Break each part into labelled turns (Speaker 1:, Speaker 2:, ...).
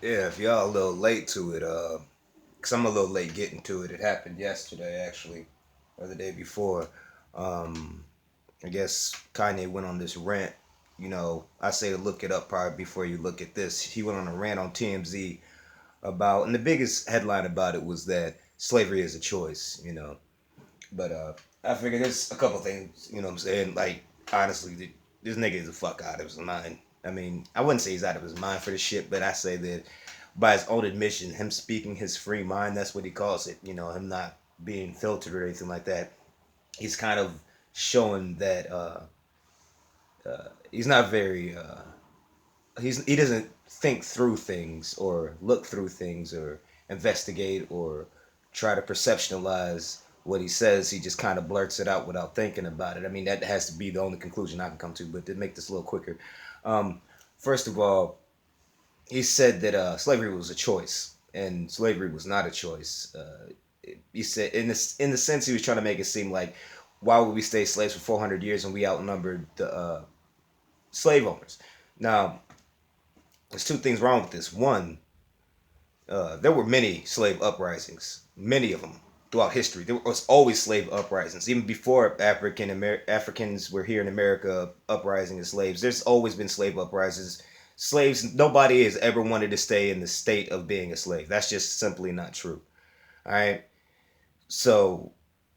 Speaker 1: Yeah, if y'all a little late to it, cause I'm a little late getting to it. It happened yesterday, actually, or the day before. Um, I guess Kanye went on this rant. I say to look it up prior before you look at this. He went on a rant on TMZ about, and the biggest headline about it was that slavery is a choice. But I figured there's a couple things. You know what I'm saying? Like honestly, this nigga is a fuck out of his mind. I mean, I wouldn't say he's out of his mind for the shit, but I say that by his own admission, him speaking his free mind, that's what he calls it. Him not being filtered or anything like that. He's kind of showing that he's not very. He doesn't think through things or look through things or investigate or try to perceptualize what he says. He just kind of blurts it out without thinking about it. I mean, that has to be the only conclusion I can come to. But to make this a little quicker, um, first of all, he said that slavery was a choice, and slavery was not a choice. He said in the sense he was trying to make it seem like why would we stay slaves for 400 years and we outnumbered the slave owners? Now, there's two things wrong with this. One, there were many slave uprisings, many of them throughout history. There was always slave uprisings, even before Africans were here in America uprising as slaves. There's always been slave uprisings. Slaves, nobody has ever wanted to stay in the state of being a slave. That's just simply not true. All right. So,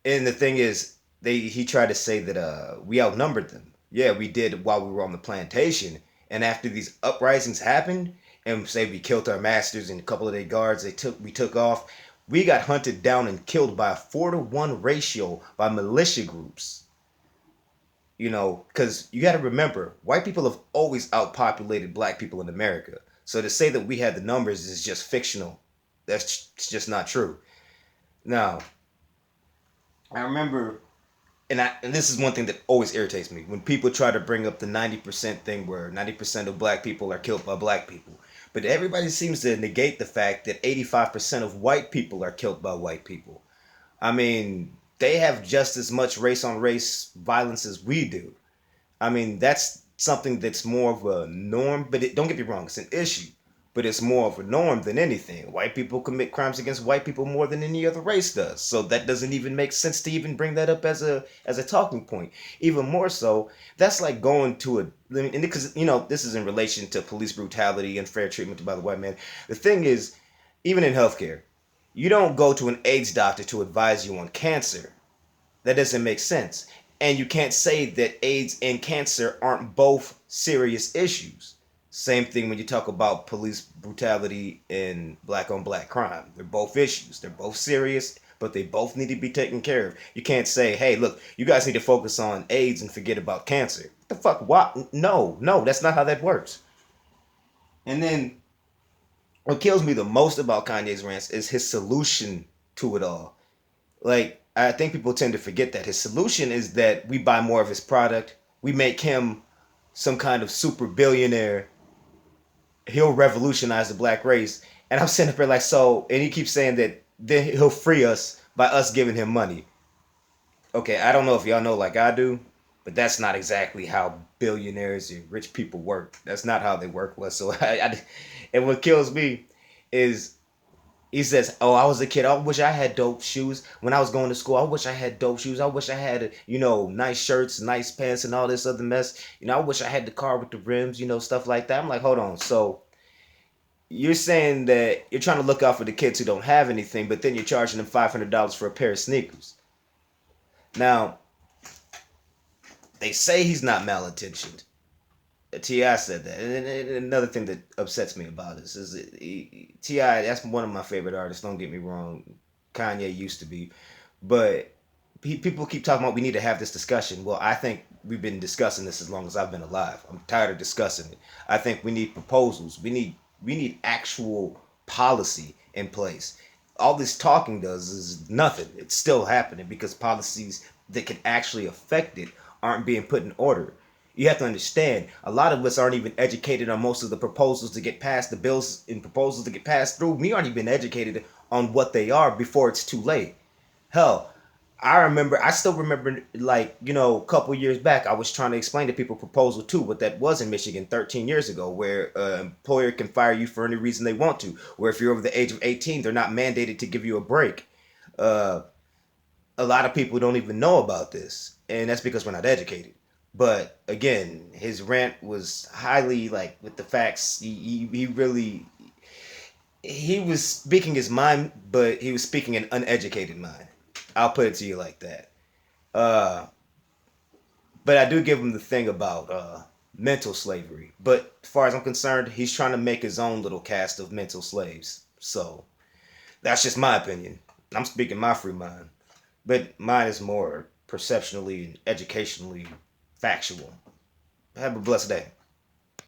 Speaker 1: and the thing is, he tried to say that we outnumbered them. Yeah, we did while we were on the plantation. And after these uprisings happened, and say we killed our masters and a couple of their guards, we took off. We got hunted down and killed by a 4-to-1 ratio by militia groups. Because you got to remember, white people have always outpopulated black people in America. So to say that we had the numbers is just fictional. That's just not true. Now, I remember and this is one thing that always irritates me when people try to bring up the 90% thing where 90% of black people are killed by black people. But everybody seems to negate the fact that 85% of white people are killed by white people. I mean, they have just as much race on race violence as we do. I mean, that's something that's more of a norm, but don't get me wrong, it's an issue, but it's more of a norm than anything. White people commit crimes against white people more than any other race does. So that doesn't even make sense to even bring that up as a talking point. Even more so, that's like going to and because this is in relation to police brutality and fair treatment by the white man. The thing is, even in healthcare, you don't go to an AIDS doctor to advise you on cancer. That doesn't make sense. And you can't say that AIDS and cancer aren't both serious issues. Same thing when you talk about police brutality and black on black crime. They're both issues. They're both serious, but they both need to be taken care of. You can't say, hey, look, you guys need to focus on AIDS and forget about cancer. What the fuck? What? No, no, that's not how that works. And then what kills me the most about Kanye's rants is his solution to it all. Like, I think people tend to forget that his solution is that we buy more of his product, we make him some kind of super billionaire, he'll revolutionize the black race. And I'm sitting up there like, so, and he keeps saying that then he'll free us by us giving him money. Okay, I don't know if y'all know like I do, but that's not exactly how billionaires and rich people work. That's not how they work. So and what kills me is he says, "Oh, I was a kid. I wish I had dope shoes when I was going to school. I wish I had dope shoes. I wish I had, nice shirts, nice pants, and all this other mess. I wish I had the car with the rims, stuff like that." I'm like, hold on. So you're saying that you're trying to look out for the kids who don't have anything, but then you're charging them $500 for a pair of sneakers. Now they say he's not malintentioned. Ti said that, and another thing that upsets me about this is Ti. That's one of my favorite artists. Don't get me wrong. Kanye used to be, but people keep talking about we need to have this discussion. Well, I think we've been discussing this as long as I've been alive. I'm tired of discussing it. I think we need proposals. We need actual policy in place. All this talking does is nothing. It's still happening because policies that can actually affect it aren't being put in order. You have to understand, a lot of us aren't even educated on most of the proposals to get passed, the bills and proposals to get passed through. We aren't even educated on what they are before it's too late. Hell, I still remember, like, a couple years back, I was trying to explain to people Proposal 2, what that was in Michigan 13 years ago, where an employer can fire you for any reason they want to, where if you're over the age of 18, they're not mandated to give you a break. Uh, a lot of people don't even know about this, and that's because we're not educated. But again, his rant was highly, like, with the facts. He really, he was speaking his mind, but he was speaking an uneducated mind. I'll put it to you like that. Uh, but I do give him the thing about mental slavery. But as far as I'm concerned, he's trying to make his own little caste of mental slaves. So that's just my opinion. I'm speaking my free mind. But mine is more perceptionally and educationally factual. Have a blessed day.